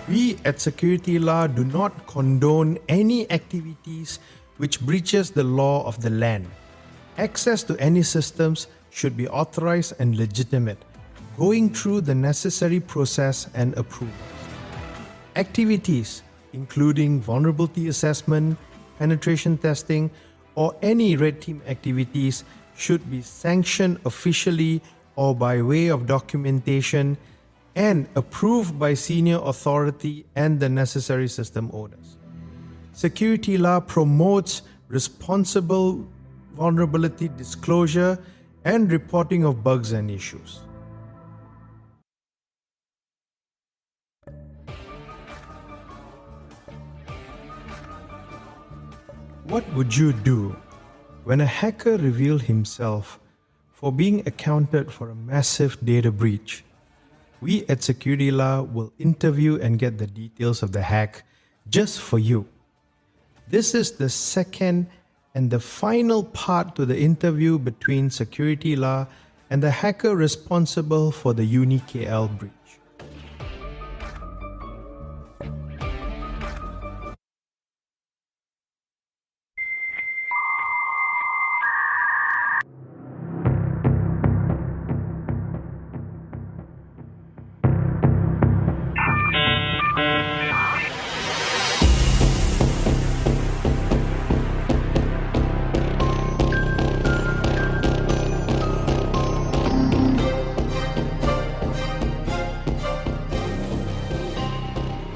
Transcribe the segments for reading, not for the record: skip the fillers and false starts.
We at SecurityLah do not condone any activities which breaches the law of the land. Access to any systems should be authorized and legitimate, going through the necessary process and approval. Activities including vulnerability assessment, penetration testing, or any red team activities should be sanctioned officially or by way of documentation and approved by senior authority and the necessary system owners. SecurityLah promotes responsible vulnerability disclosure and reporting of bugs and issues. What would you do when a hacker revealed himself for being accounted for a massive data breach? We at SecurityLah will interview and get the details of the hack just for you. This is the second and the final part to the interview between SecurityLah and the hacker responsible for the UniKL breach.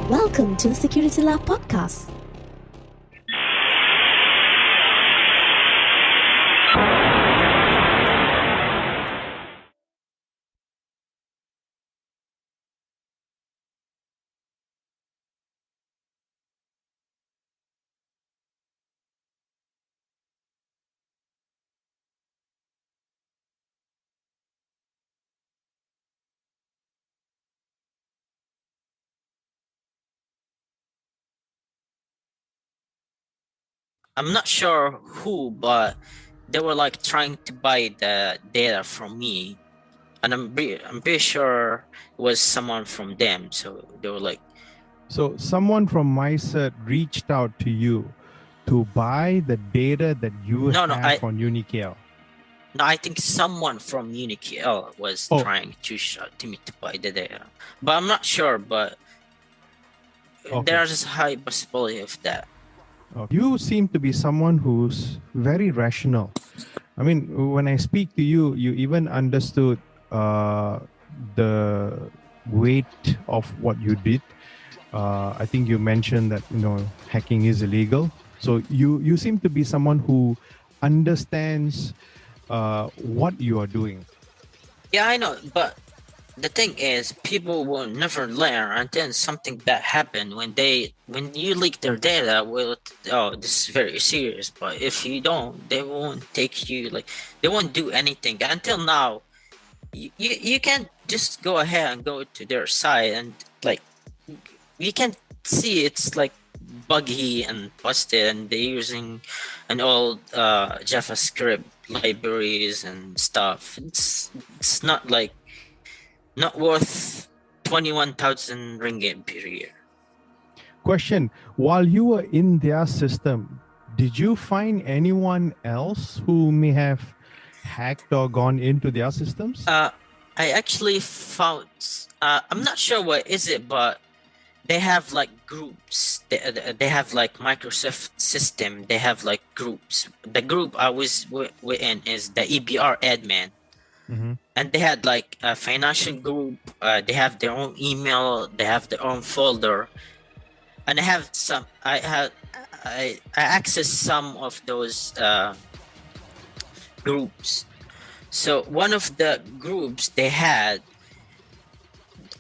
Welcome to the SecurityLah podcast. I'm not sure who, but they were like trying to buy the data from me, and I'm pretty sure it was someone from them. So they were like, So someone from MyCert reached out to you to buy the data that you have on UniKL. no, I think someone from UniKL was trying to shut to me to buy the data, but I'm not sure. But there's a high possibility of that. You seem to be someone who's very rational. I mean, when I speak to you, you even understood the weight of what you did. I think you mentioned that hacking is illegal. So you seem to be someone who understands what you are doing. Yeah, I know, but the thing is, people will never learn until something bad happened. When you leak their data, this is very serious. But if you don't, they won't take you, they won't do anything. Until now, you can't just go ahead and go to their site and you can see it's buggy and busted, and they're using an old JavaScript libraries and stuff. It's not worth 21,000 ringgit per year. Question: while you were in their system, did you find anyone else who may have hacked or gone into their systems? I actually found, I'm not sure what is it, but they have groups. They have Microsoft system. They have groups. The group I was in is the EBR admin. Mm-hmm. And they had a financial group. They have their own email. They have their own folder, and I have some. I access some of those groups. So one of the groups they had,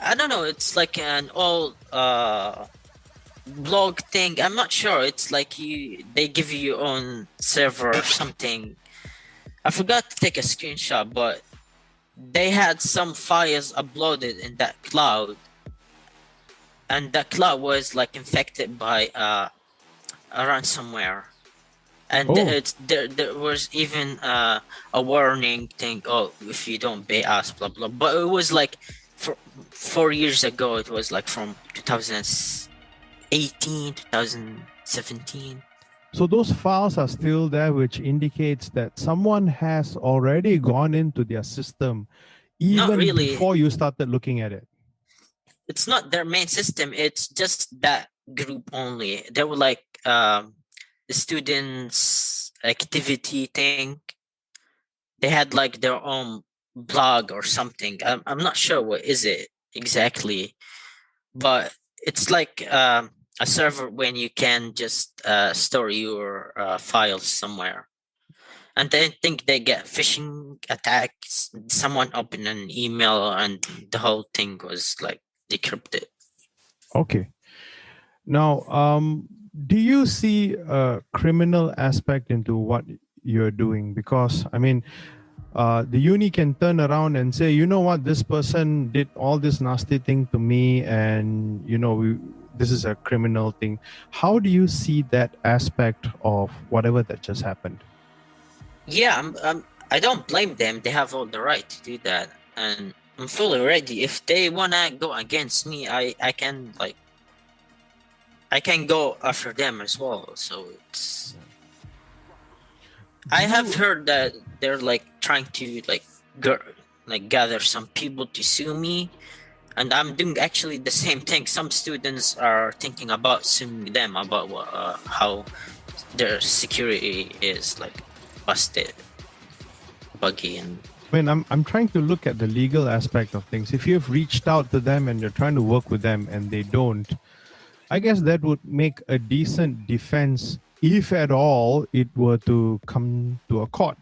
I don't know. It's like an old blog thing. I'm not sure. It's they give you your own server or something. I forgot to take a screenshot, but they had some files uploaded in that cloud, and the cloud was infected by a ransomware, and there was even a warning thing, if you don't pay us, blah blah. But it was 4 years ago. It was from 2018, 2017. So those files are still there, which indicates that someone has already gone into their system Not even really. before you started looking at it. It's not their main system. It's just that group only. They were like the students' activity thing. They had like their own blog or something. I'm not sure what is it exactly, but it's like a server when you can just store your files somewhere. And I think they get phishing attacks. Someone opened an email and the whole thing was like decrypted. Okay. Now, do you see a criminal aspect into what you're doing? Because, I mean, the uni can turn around and say, you know what, this person did all this nasty thing to me, and, this is a criminal thing. How do you see that aspect of whatever that just happened? Yeah, I don't blame them. They have all the right to do that, and I'm fully ready. If they wanna go against me, I can go after them as well. So it's. I have heard that they're like trying to gather some people to sue me, and I'm doing actually the same thing. Some students are thinking about suing them about how their security is like busted, buggy, and I mean, I'm trying to look at the legal aspect of things. If you've reached out to them and you're trying to work with them and they don't, I guess that would make a decent defense, if at all it were to come to a court.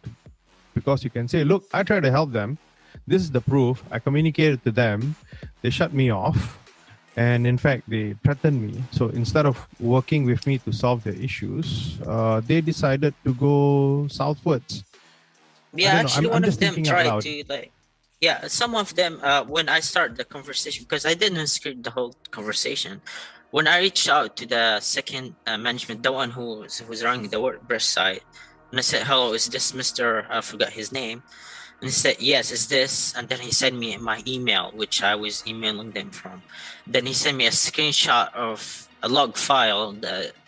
Because you can say, look, I tried to help them. This is the proof. I communicated to them. They shut me off. And in fact, they threatened me. So instead of working with me to solve their issues, they decided to go southwards. yeah, actually, I'm one just of them thinking out tried loud. to yeah, some of them when I started the conversation, because I didn't script the whole conversation. When I reached out to the second management, the one who's running the WordPress site, and I said, "Hello, is this Mr. I forgot his name?" And he said, "Yes, is this?" And then he sent me my email, which I was emailing them from. Then he sent me a screenshot of a log file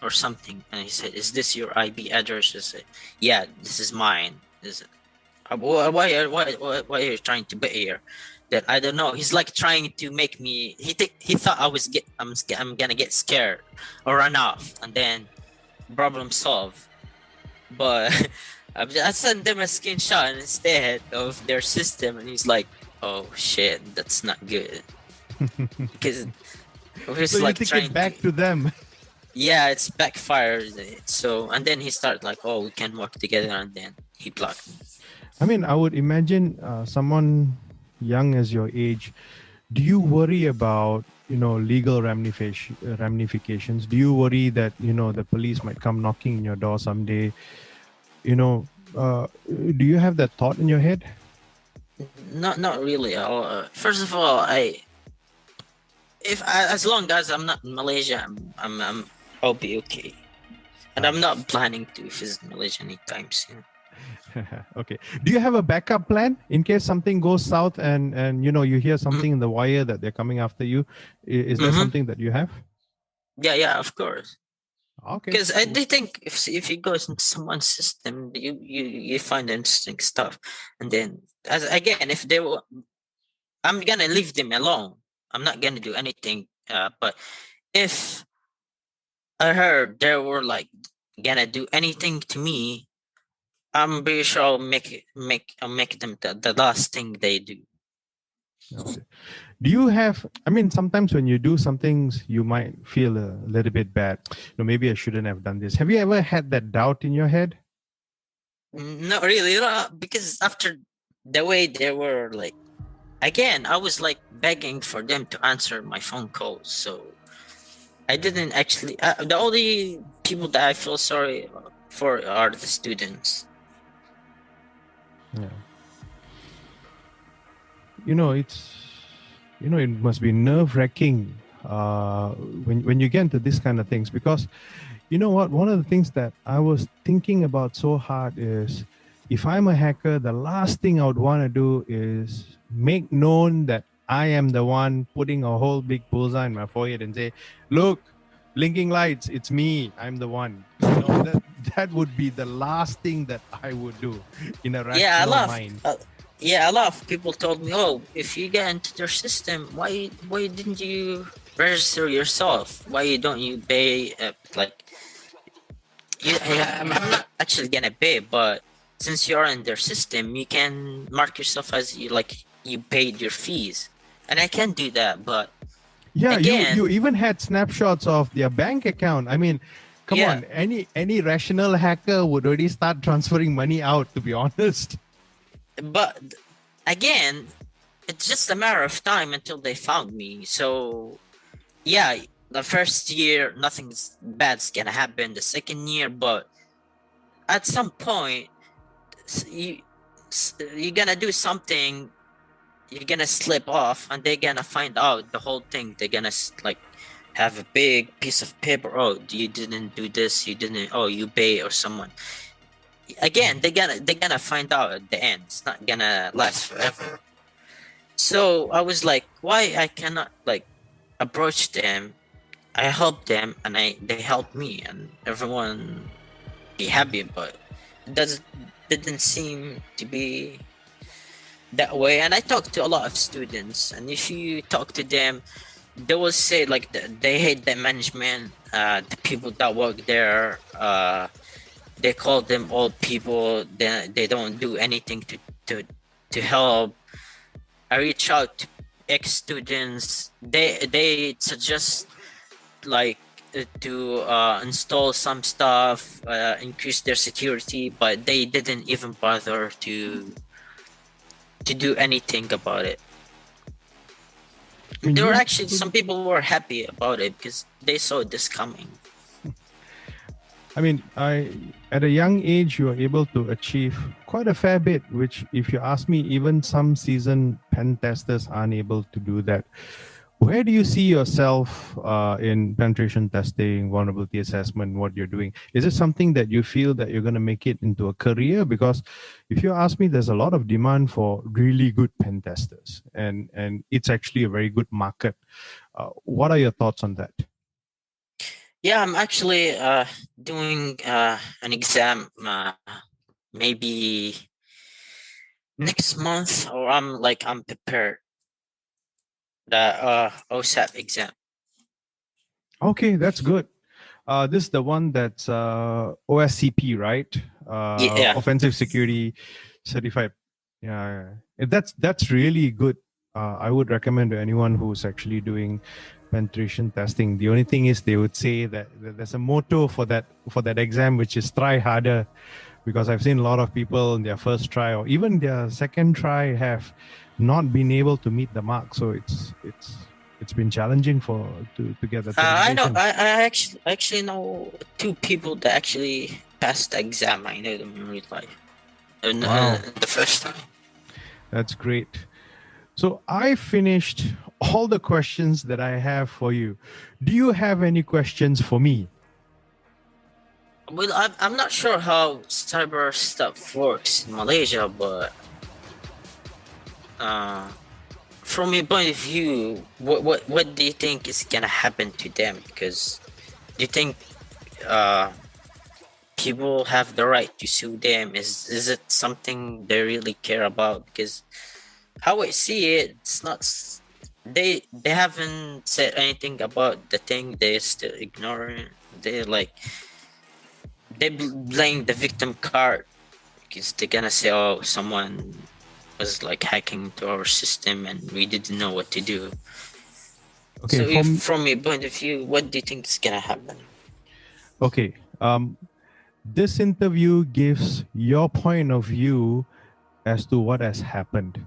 or something, and he said, "Is this your IP address?" I said, "Yeah, this is mine." Is it? Why are you trying to bet here? That I don't know. He's like trying to make me. He thought I'm gonna get scared or run off, and then problem solved. But I sent them a screenshot instead of their system, and he's like, "Oh shit, that's not good." Because we're So you like take trying it back to them. yeah, it's backfired. So and then he started like, "Oh, we can work together," and then he blocked me. I mean, I would imagine someone young as your age, do you worry about, legal ramifications? Do you worry that, the police might come knocking in your door someday? Do you have that thought in your head? Not really. First of all, as long as I'm not in Malaysia, I'll be okay. And I'm not planning to visit Malaysia anytime soon. Okay. Do you have a backup plan in case something goes south and you hear something in the wire that they're coming after you? Is that something that you have? Yeah, of course. Okay. Because I do think if you go into someone's system, you find interesting stuff, and then again, if they will, I'm gonna leave them alone. I'm not gonna do anything. But if I heard they were like gonna do anything to me, I'm pretty sure I'll make them the last thing they do. Okay. Do you have, I mean, sometimes when you do some things, you might feel a little bit bad. Maybe I shouldn't have done this. Have you ever had that doubt in your head? Not really, because after the way they were like, again, I was like begging for them to answer my phone calls. So I didn't actually, the only people that I feel sorry for are the students. Yeah. It must be nerve-wracking when you get into this kind of things, because you know what, one of the things that I was thinking about so hard is, if I'm a hacker, the last thing I would want to do is make known that I am the one putting a whole big bullseye in my forehead and say, look, blinking lights, it's me. I'm the one. That would be the last thing that I would do in a Yeah, rational mind. a lot of people told me, "Oh, if you get into their system, why didn't you register yourself? Why don't you pay like yeah, I'm not actually gonna pay, but since you're in their system, you can mark yourself as you paid your fees, and I can do that. But Yeah, again, you even had snapshots of their bank account. I mean, come yeah, on, any rational hacker would already start transferring money out, to be honest. but again, it's just a matter of time until they found me. So yeah, the first year nothing's bad's gonna happen. The second year, but at some point, you're gonna do something, you're gonna slip off, and they're gonna find out the whole thing. They're gonna have a big piece of paper. Oh, you didn't do this. You didn't. Oh, you pay or someone. Again, they're gonna find out at the end. It's not gonna last forever. So I was like, why I cannot approach them? I help them, and they help me, and everyone be happy. But it didn't seem to be that way. And I talked to a lot of students, and if you talk to them, they will say they hate the management, the people that work there. They call them old people. They don't do anything to help. I reach out to ex-students. They suggest to install some stuff, increase their security, but they didn't even bother to do anything about it. There were actually some people who were happy about it because they saw this coming. I mean, at a young age, you are able to achieve quite a fair bit, which, if you ask me, even some seasoned pen testers aren't able to do that. Where do you see yourself in penetration testing, vulnerability assessment, what you're doing? Is it something that you feel that you're going to make it into a career? Because if you ask me, there's a lot of demand for really good pen testers, and it's actually a very good market. What are your thoughts on that? Yeah, I'm actually doing an exam maybe next month, or I'm prepared. The OSAP exam. Okay, that's good. This is the one that's OSCP, right? Yeah. Offensive Security Certified. Yeah, that's really good. I would recommend to anyone who's actually doing penetration testing. The only thing is, they would say that there's a motto for that exam, which is try harder, because I've seen a lot of people in their first try or even their second try have not been able to meet the mark. So it's been challenging to get that. I know. I actually know two people that actually passed the exam. I know them in real life. Wow. The first time. That's great. So I finished all the questions that I have for you. Do you have any questions for me? Well, I'm not sure how cyber stuff works in Malaysia, but from your point of view, what do you think is gonna happen to them? Because do you think people have the right to sue them? Is it something they really care about? Because how I see it, it's not. They haven't said anything about the thing. They're still ignoring. They blame the victim card because they're gonna say, "Oh, someone was hacking into our system and we didn't know what to do." Okay. So, from your point of view, what do you think is gonna happen? Okay. This interview gives your point of view as to what has happened.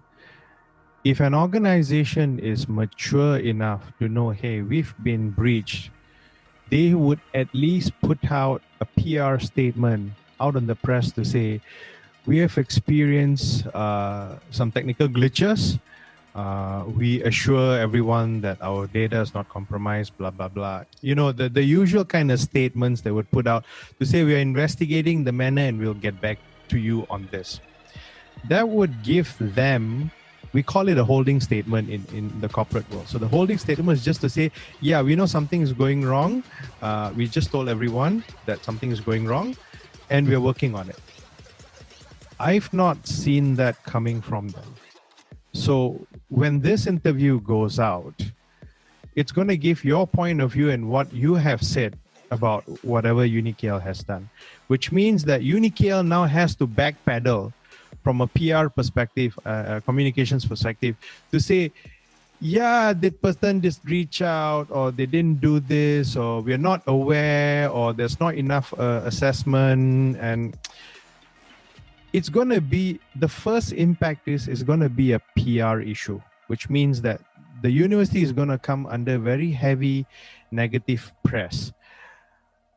If an organization is mature enough to know, hey, we've been breached, they would at least put out a PR statement out on the press to say, we have experienced some technical glitches. We assure everyone that our data is not compromised, blah, blah, blah. You know, the usual kind of statements they would put out to say, we are investigating the manner and we'll get back to you on this. That would give them we call it a holding statement in the corporate world. So the holding statement is just to say, yeah, we know something is going wrong. We just told everyone that something is going wrong and we're working on it. I've not seen that coming from them. So when this interview goes out, it's going to give your point of view and what you have said about whatever UniKL has done, which means that UniKL now has to backpedal from a PR perspective, communications perspective, to say, yeah, that person just reach out, or they didn't do this, or we're not aware, or there's not enough assessment. And it's going to be, the first impact is going to be a PR issue, which means that the university is going to come under very heavy negative press.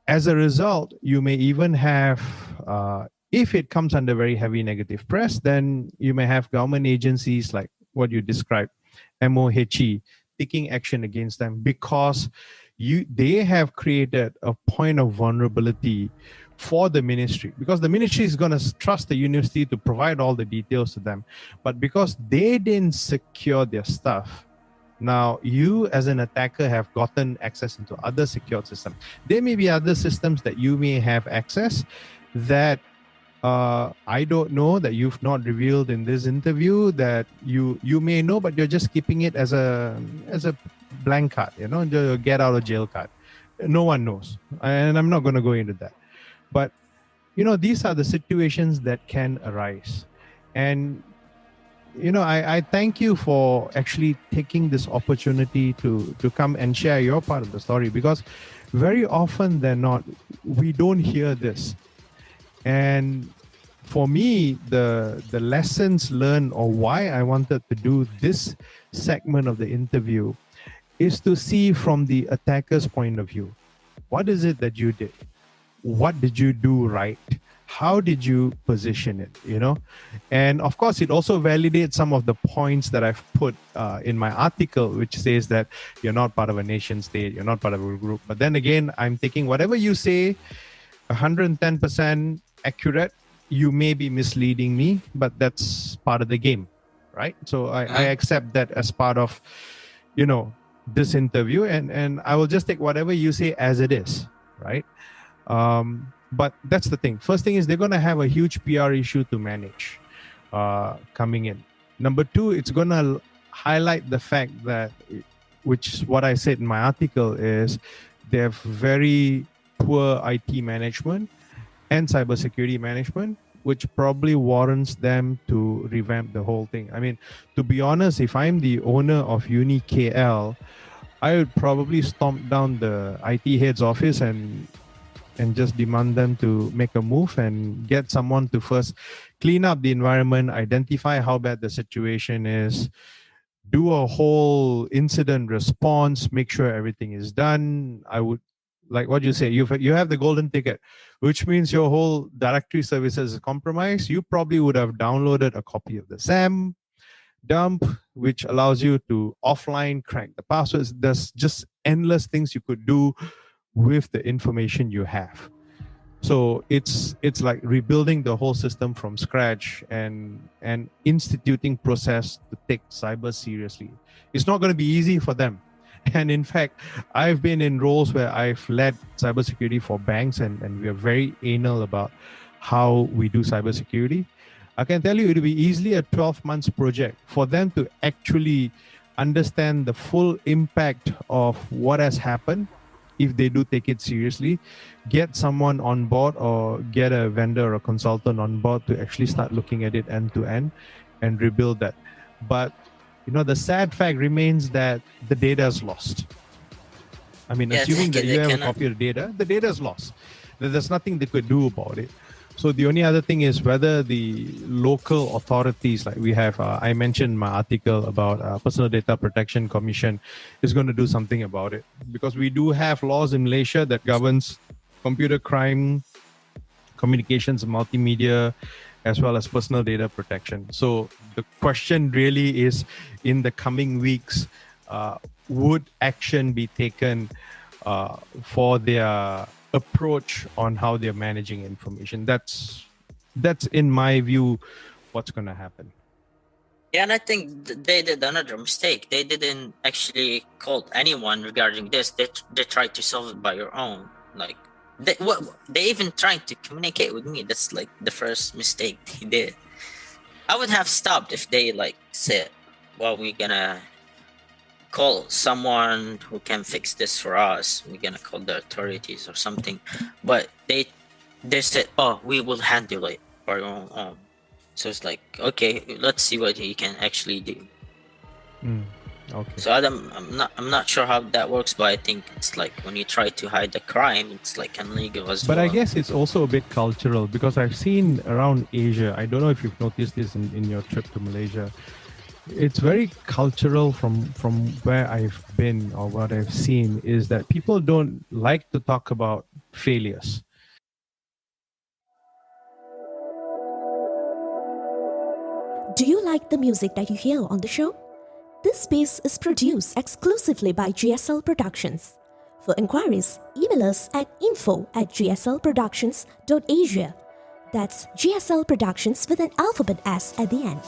As a result, you may even have, if it comes under very heavy negative press, then you may have government agencies like what you described, MOHE, taking action against them because they have created a point of vulnerability for the ministry, because the ministry is going to trust the university to provide all the details to them. But because they didn't secure their stuff, now you as an attacker have gotten access into other secured systems. There may be other systems that you may have access that I don't know, that you've not revealed in this interview, that you may know, but you're just keeping it as a blank card, the get out of jail card. No one knows, and I'm not going to go into that. But these are the situations that can arise. And I thank you for actually taking this opportunity to come and share your part of the story, because very often than not, we don't hear this. And for me, the lessons learned, or why I wanted to do this segment of the interview, is to see from the attacker's point of view. What is it that you did? What did you do right? How did you position it? And of course, it also validates some of the points that I've put in my article, which says that you're not part of a nation state, you're not part of a group. But then again, I'm taking whatever you say 110% accurate. You may be misleading me, but that's part of the game, right? So I accept that as part of this interview, and I will just take whatever you say as it is, right? But that's the thing. First thing is, they're going to have a huge PR issue to manage coming in. Number two, it's going to highlight the fact that, which is what I said in my article, is they have very poor IT management and cybersecurity management, which probably warrants them to revamp the whole thing. I mean, to be honest, if I'm the owner of UniKL, I would probably stomp down the IT head's office and just demand them to make a move and get someone to first clean up the environment, identify how bad the situation is, do a whole incident response, make sure everything is done. I would, like what you say, you have the golden ticket, which means your whole directory services is compromised. You probably would have downloaded a copy of the SAM dump, which allows you to offline crack the passwords. There's just endless things you could do with the information you have. So it's like rebuilding the whole system from scratch and instituting process to take cyber seriously. It's not going to be easy for them. And in fact, I've been in roles where I've led cybersecurity for banks, and we are very anal about how we do cybersecurity. I can tell you, it will be easily a 12 months project for them to actually understand the full impact of what has happened. If they do take it seriously, get someone on board or get a vendor or a consultant on board to actually start looking at it end to end and rebuild that. But the sad fact remains that the data is lost. I mean, assuming that you have a copy of the data is lost. There's nothing they could do about it. So the only other thing is whether the local authorities, like we have, I mentioned in my article about Personal Data Protection Commission, is going to do something about it. Because we do have laws in Malaysia that governs computer crime, communications, multimedia, as well as personal data protection. So the question really is, in the coming weeks, would action be taken for their approach on how they're managing information? That's in my view what's going to happen. Yeah, and I think they did another mistake. They didn't actually call anyone regarding this. They tried to solve it by your own. Like they even tried to communicate with me. That's like the first mistake they did. I would have stopped if they like said, "Well, we're gonna call someone who can fix this for us. We're gonna call the authorities or something." But they said, "Oh, we will handle it by our own." So it's like, okay, let's see what he can actually do. Okay. So I'm not sure how that works, but I think it's like when you try to hide the crime, it's like illegal as But well. I guess it's also a bit cultural because I've seen around Asia, I don't know if you've noticed this in your trip to Malaysia. It's very cultural from where I've been or what I've seen is that people don't like to talk about failures. Do you like the music that you hear on the show? This space is produced exclusively by GSL Productions. For inquiries, email us at info@gslproductions.asia. That's GSL Productions with an alphabet S at the end.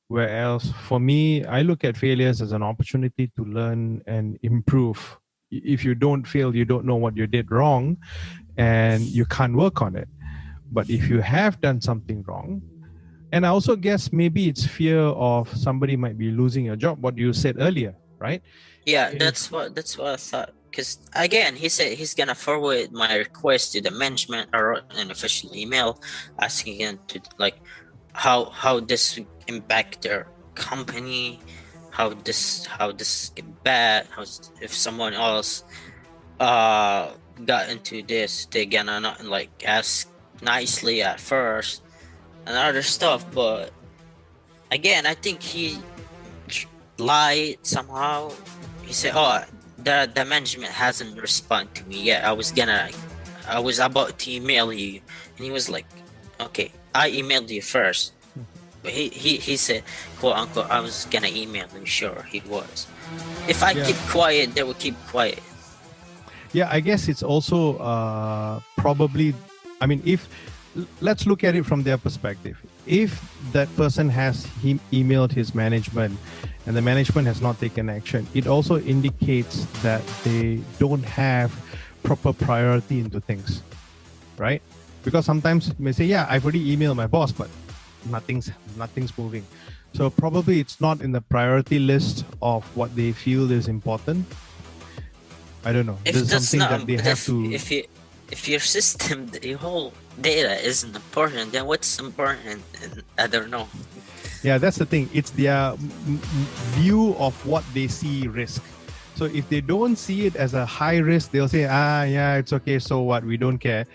Whereas for me, I look at failures as an opportunity to learn and improve. If you don't fail, you don't know what you did wrong and you can't work on it. But if you have done something wrong, and I also guess maybe it's fear of somebody might be losing your job, what you said earlier, right? Yeah, that's what I thought. Because again, he said he's gonna forward my request to the management or an official email asking him to like how this impact their company, how this get bad, if someone else got into this, they're gonna not like ask nicely at first and other stuff. But again, I think he lied somehow. He said, "Oh, the management hasn't responded to me yet. I was about to email you," and he was like, "Okay, I emailed you first." But he said, "Quote unquote, I was gonna email you." Sure, he was. If I keep quiet, they will keep quiet. Yeah, I guess it's also probably, I mean, if let's look at it from their perspective. If that person has emailed his management and the management has not taken action, it also indicates that they don't have proper priority into things, right? Because sometimes you may say, yeah, I've already emailed my boss, but nothing's moving. So probably it's not in the priority list of what they feel is important. I don't know. If There's that's something not, that they have to. if your system, your whole data isn't important, then what's important? And I don't know. Yeah, that's the thing. It's their view of what they see risk. So if they don't see it as a high risk, they'll say, yeah, it's okay. So what? We don't care.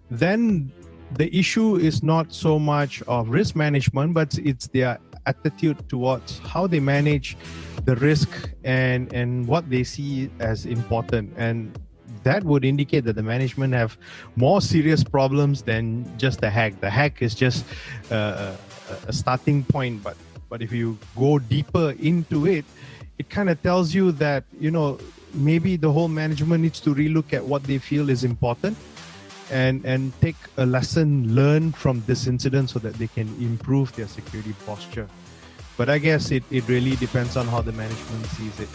Then the issue is not so much of risk management, but it's their attitude towards how they manage the risk and what they see as important. And that would indicate that the management have more serious problems than just the hack. The hack is just a starting point, but if you go deeper into it, it kind of tells you that, maybe the whole management needs to relook at what they feel is important and take a lesson learned from this incident so that they can improve their security posture. But I guess it really depends on how the management sees it.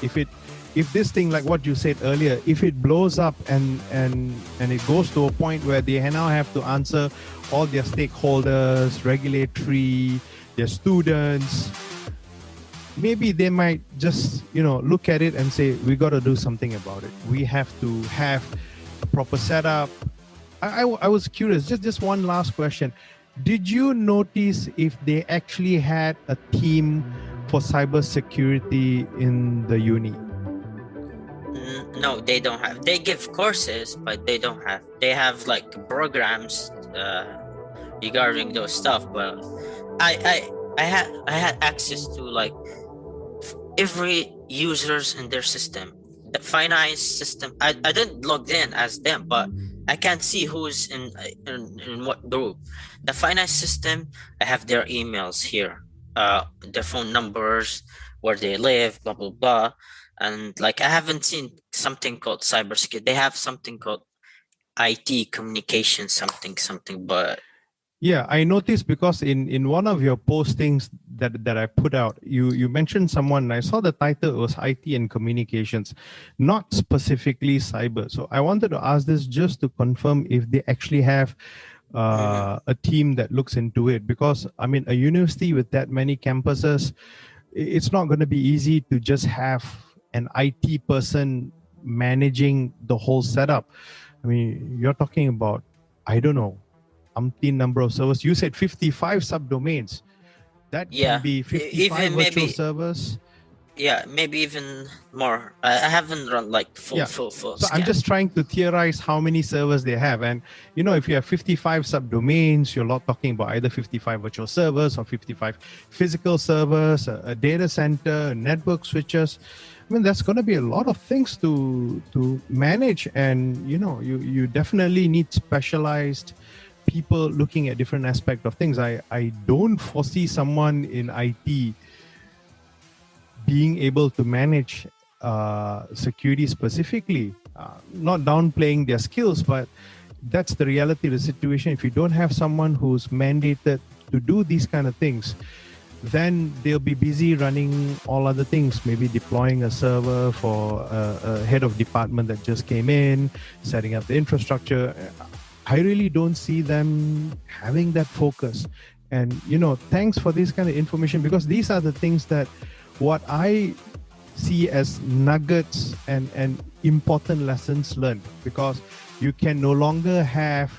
If this thing, like what you said earlier, if it blows up and it goes to a point where they now have to answer all their stakeholders, regulatory, their students, maybe they might just look at it and say, we got to do something about it. We have to have a proper setup. I was curious, just one last question. Did you notice if they actually had a team for cybersecurity in the uni? No, they don't have. They give courses, but they don't have. They have like programs regarding those stuff. But I had access to like every users in their system. The finance system. I didn't log in as them, but I can't see who's in what group. The finance system, I have their emails here, their phone numbers, where they live, blah blah blah, and like I haven't seen something called cybersecurity. They have something called IT communication something, but Yeah, I noticed because in one of your postings that I put out, you mentioned someone. I saw the title was IT and communications, not specifically cyber. So I wanted to ask this just to confirm if they actually have Hmm. a team that looks into it. Because I mean, a university with that many campuses, it's not going to be easy to just have an IT person managing the whole setup. I mean, you're talking about, I don't know, umpteen number of servers. You said 55 subdomains. That can Yeah, be 55 even virtual maybe, servers. yeah, maybe even more. I haven't run like Yeah. full So I'm scan. just trying to theorize how many servers they have. And, if you have 55 subdomains, you're not talking about either 55 virtual servers or 55 physical servers, a data center, network switches. I mean, that's going to be a lot of things to manage. And, you definitely need specialized people looking at different aspects of things. I don't foresee someone in IT being able to manage security specifically, not downplaying their skills, but that's the reality of the situation. If you don't have someone who's mandated to do these kind of things, then they'll be busy running all other things, maybe deploying a server for a head of department that just came in, setting up the infrastructure. I really don't see them having that focus. And, thanks for this kind of information, because these are the things that what I see as nuggets and important lessons learned, because you can no longer have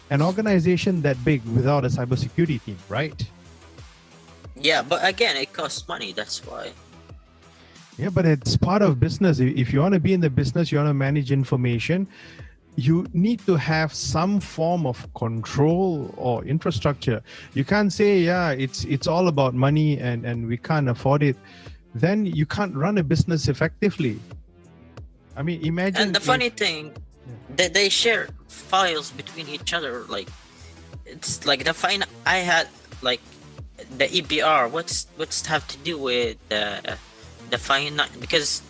an organization that big without a cybersecurity team, right? Yeah, but again, it costs money. That's why. Yeah, but it's part of business. If you want to be in the business, you want to manage information, you need to have some form of control or infrastructure. You can't say, yeah, it's all about money and we can't afford it. Then you can't run a business effectively. I mean, And imagine the if funny thing, that they share files between each other. Like it's like the fine. I had like the EBR. What's have to do with the fine? Because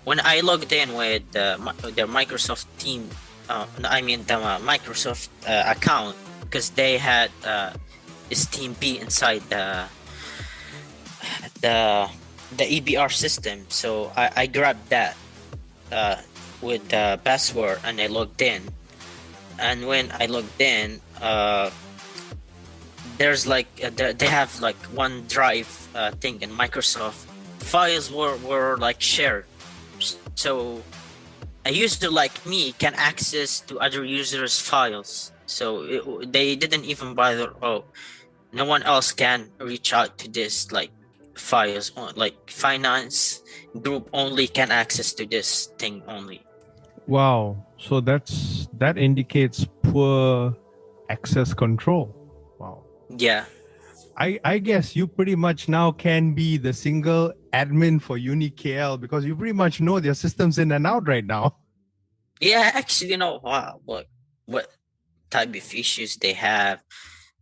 when I logged in with the Microsoft team, I mean the Microsoft account, because they had this team B inside the the EBR system. So I grabbed that uh, with the password and I logged in. And when I logged in, there's like they have like one drive thing in Microsoft. Files were like shared, so a user like me can access to other users' files. So they didn't even bother. Oh, no one else can reach out to this like files. Like finance group only can access to this thing only. wow, so that indicates poor access control. Wow. Yeah. I guess you pretty much now can be the single admin for UniKL, because you pretty much know their systems in and out right now. Yeah, actually, wow, what type of issues they have,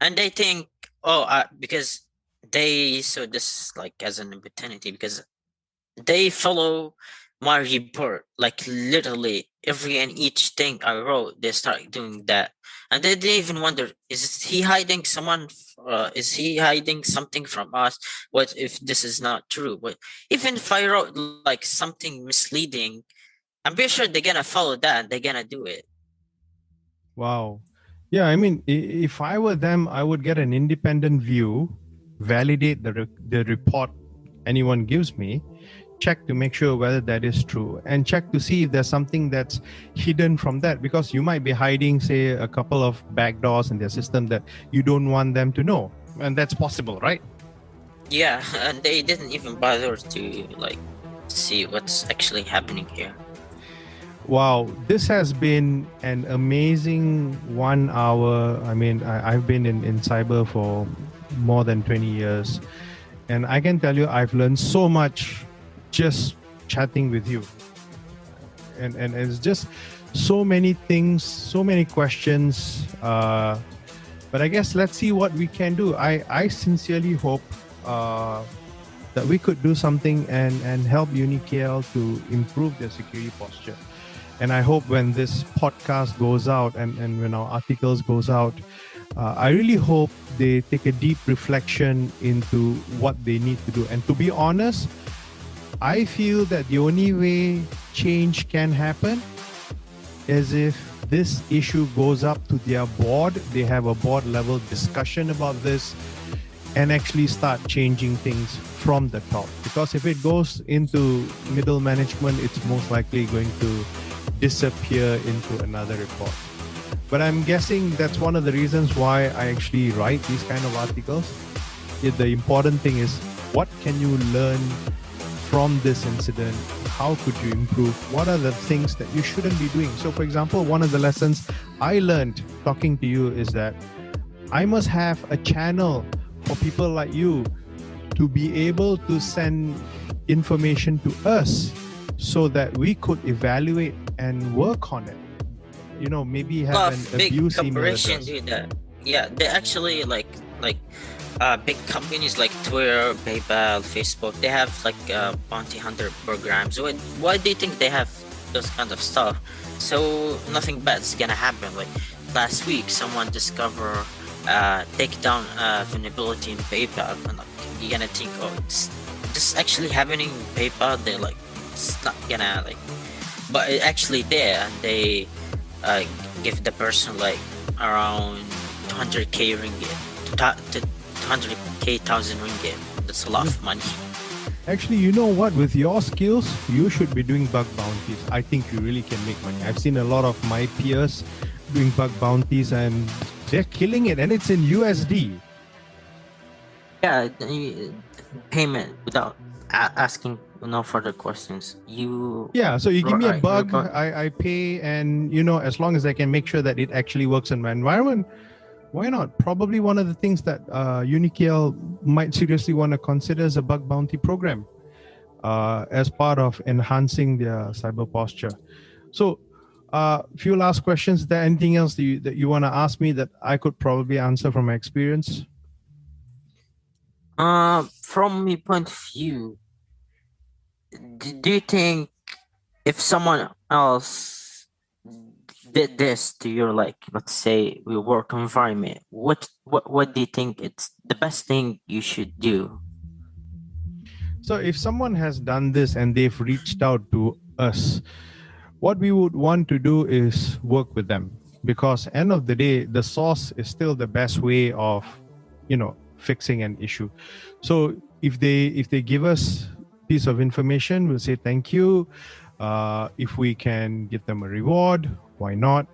and they think, oh, because they so this like as an opportunity, because they follow my report, like literally every and each thing I wrote, they start doing that, and they didn't even wonder, is he hiding someone? Is he hiding something from us? What if this is not true? But even if I wrote like something misleading, I'm pretty sure they're gonna follow that. They're gonna do it. Wow. Yeah, I mean, if I were them, I would get an independent view, validate the report anyone gives me, check to make sure whether that is true, and check to see if there's something that's hidden from that, because you might be hiding, say, a couple of backdoors in their system that you don't want them to know. And that's possible, right? Yeah, and they didn't even bother to like see what's actually happening here. Wow, this has been an amazing 1 hour. I mean, I've been in cyber for more than 20 years. And I can tell you, I've learned so much just chatting with you. And it's just so many things, so many questions. But I guess let's see what we can do. I sincerely hope that we could do something and help UniKL to improve their security posture. And I hope when this podcast goes out and when our articles goes out, I really hope they take a deep reflection into what they need to do. And to be honest, I feel that the only way change can happen is if this issue goes up to their board, they have a board level discussion about this and actually start changing things from the top. Because if it goes into middle management, it's most likely going to disappear into another report. But I'm guessing that's one of the reasons why I actually write these kind of articles. The important thing is, what can you learn from this incident? How could you improve? What are the things that you shouldn't be doing? So, for example, one of the lessons I learned talking to you is that I must have a channel for people like you to be able to send information to us so that we could evaluate and work on it. You know, maybe A have lot an of big abuse email corporations address. do that. Yeah, they actually big companies like Twitter, PayPal, Facebook. They have like bounty hunter programs. Why do you think they have those kind of stuff? So nothing bad's gonna happen. Like last week, someone discover take down vulnerability in PayPal, and like, you're gonna think, oh, this actually happening in PayPal. They're like, it's not gonna like, but it actually there, and they give the person like around 200k ringgit to 200k thousand ringgit. That's a lot of money. Actually, you know what? With your skills, you should be doing bug bounties. I think you really can make money. I've seen a lot of my peers doing bug bounties and they're killing it, and it's in USD. Yeah, payment without asking no further questions. You Yeah, so you give me a right, bug, I pay, and you know, as long as I can make sure that it actually works in my environment, why not? Probably one of the things that UniKL might seriously want to consider is a bug bounty program as part of enhancing their cyber posture. So, few last questions. Is there anything else that you want to ask me that I could probably answer from my experience? From my point of view, do you think if someone else did this to your, like, let's say we work environment, what do you think it's the best thing you should do? So if someone has done this and they've reached out to us, what we would want to do is work with them, because end of the day, the source is still the best way of, you know, fixing an issue. So if they give us piece of information, we'll say thank you. If we can give them a reward, why not?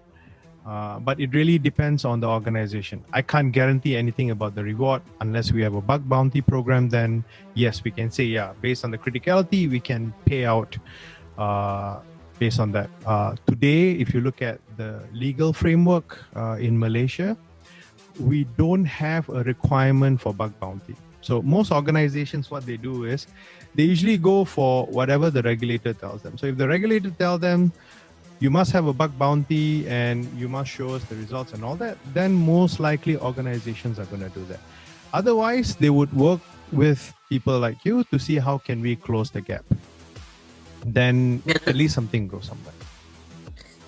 But it really depends on the organization. I can't guarantee anything about the reward unless we have a bug bounty program. Then yes, we can say, yeah, based on the criticality, we can pay out based on that. Today, if you look at the legal framework in Malaysia, we don't have a requirement for bug bounty. So most organizations, what they do is they usually go for whatever the regulator tells them. So if the regulator tells them, you must have a bug bounty and you must show us the results and all that, then most likely organizations are going to do that. Otherwise, they would work with people like you to see how can we close the gap. Then Yeah, at least something goes somewhere.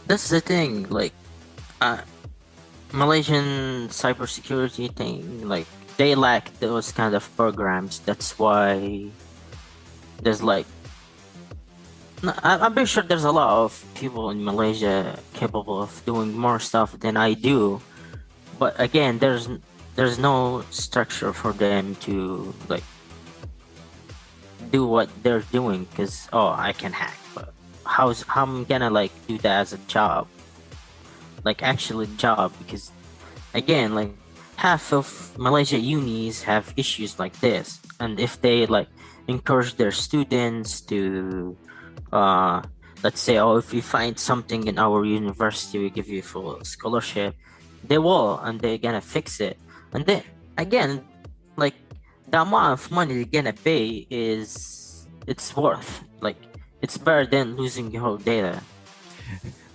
that's the thing. Like, Malaysian cybersecurity thing, like they lack those kind of programs. That's why there's like, I'm pretty sure there's a lot of people in Malaysia capable of doing more stuff than I do, but again, there's no structure for them to like do what they're doing, because I can hack, but how I'm gonna like do that as a job, like actually job, because again, like half of Malaysia unis have issues like this, and if they like encourage their students to let's say, if you find something in our university, we give you full scholarship, they will, and they're gonna fix it. And then again, like the amount of money they're gonna pay it's worth, like it's better than losing your whole data.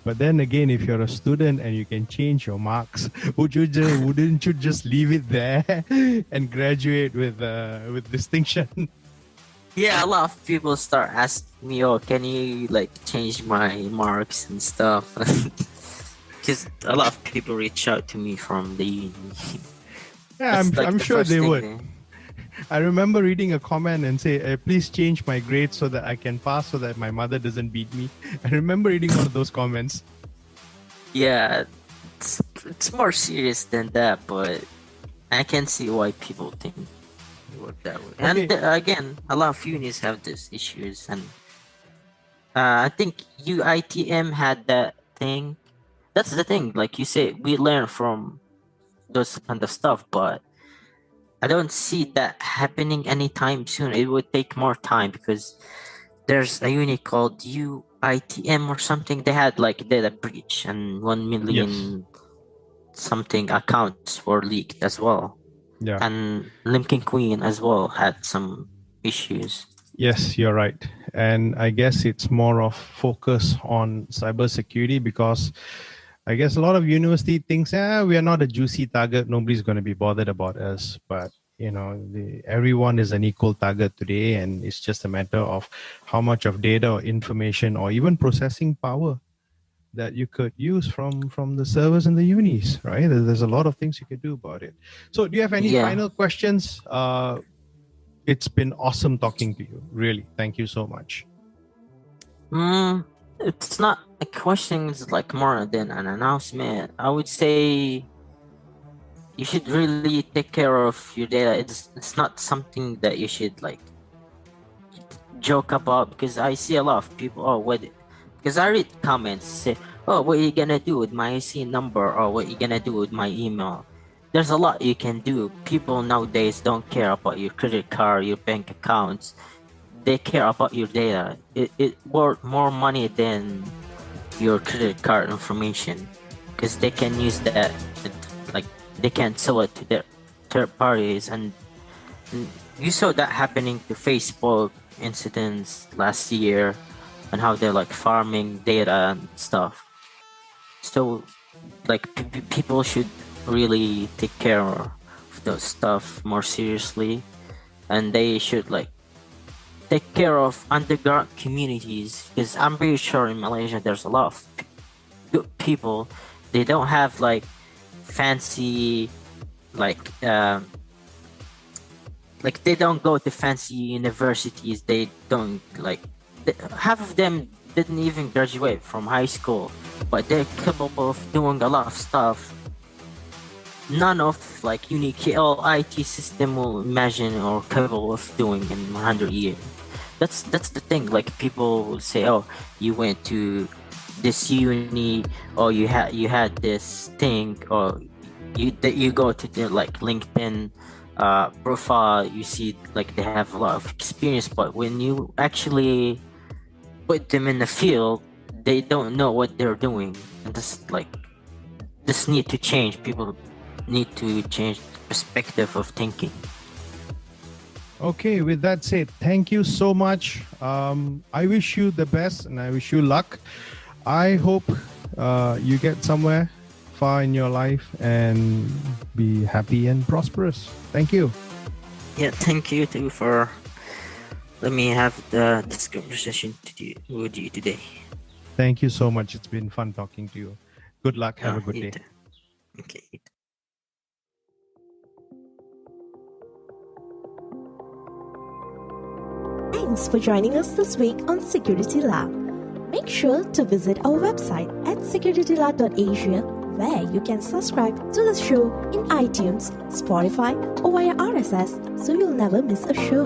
But then again, if you're a student and you can change your marks, wouldn't you just leave it there and graduate with distinction? Yeah, a lot of people start asking me, can you like change my marks and stuff? because a lot of people reach out to me from the uni. Yeah, That's like I'm the sure first they thing would. I remember reading a comment and say, please change my grade so that I can pass so that my mother doesn't beat me. I remember reading one of those comments. Yeah, it's more serious than that, but I can see why people think it work that way. And Okay. again, a lot of unis have these issues, and I think UITM had that thing. That's the thing. Like you say, we learn from those kind of stuff, but I don't see that happening anytime soon. It would take more time because there's a uni called UITM or something. They had like data breach and 1 Yes. million something accounts were leaked as well. Yeah. And Limkin Queen as well had some issues. Yes, you're right. And I guess it's more of focus on cybersecurity because I guess a lot of university thinks, we are not a juicy target. Nobody's going to be bothered about us. But, everyone is an equal target today. And it's just a matter of how much of data or information or even processing power that you could use from the servers in the unis, right? There's a lot of things you could do about it. So do you have any Yeah. final questions? It's been awesome talking to you. Really. Thank you so much. It's not a question, it's like more than an announcement. I would say you should really take care of your data. It's not something that you should like joke about, because I see a lot of people, because I read comments say, oh, what are you gonna do with my IC number, or what are you gonna do with my email? There's a lot you can do. People nowadays don't care about your credit card, your bank accounts. They care about your data. It worth more money than your credit card information, because they can use that, like they can sell it to their third parties. And you saw that happening to Facebook incidents last year, and how they're like farming data and stuff. So like people should really take care of those stuff more seriously, and they should like take care of underground communities, because I'm pretty sure in Malaysia there's a lot of good people. They don't have like fancy like they don't go to fancy universities. They don't like half of them didn't even graduate from high school, but they're capable of doing a lot of stuff none of like UniKL IT system will imagine or capable of doing in 100 years. That's the thing. Like people will say, oh, you went to this uni, or you had this thing, or you go to the like LinkedIn profile, you see like they have a lot of experience, but when you actually put them in the field, they don't know what they're doing. And this need to change. People need to change the perspective of thinking. Okay, with that said, thank you so much. I wish you the best and I wish you luck. I hope you get somewhere far in your life and be happy and prosperous. Thank you. Yeah, thank you too for let me have this conversation with you today. Thank you so much. It's been fun talking to you. Good luck. Have a good day. Too. Okay. Thanks for joining us this week on SecurityLah. Make sure to visit our website at securitylah.asia, where you can subscribe to the show in iTunes, Spotify, or via RSS so you'll never miss a show.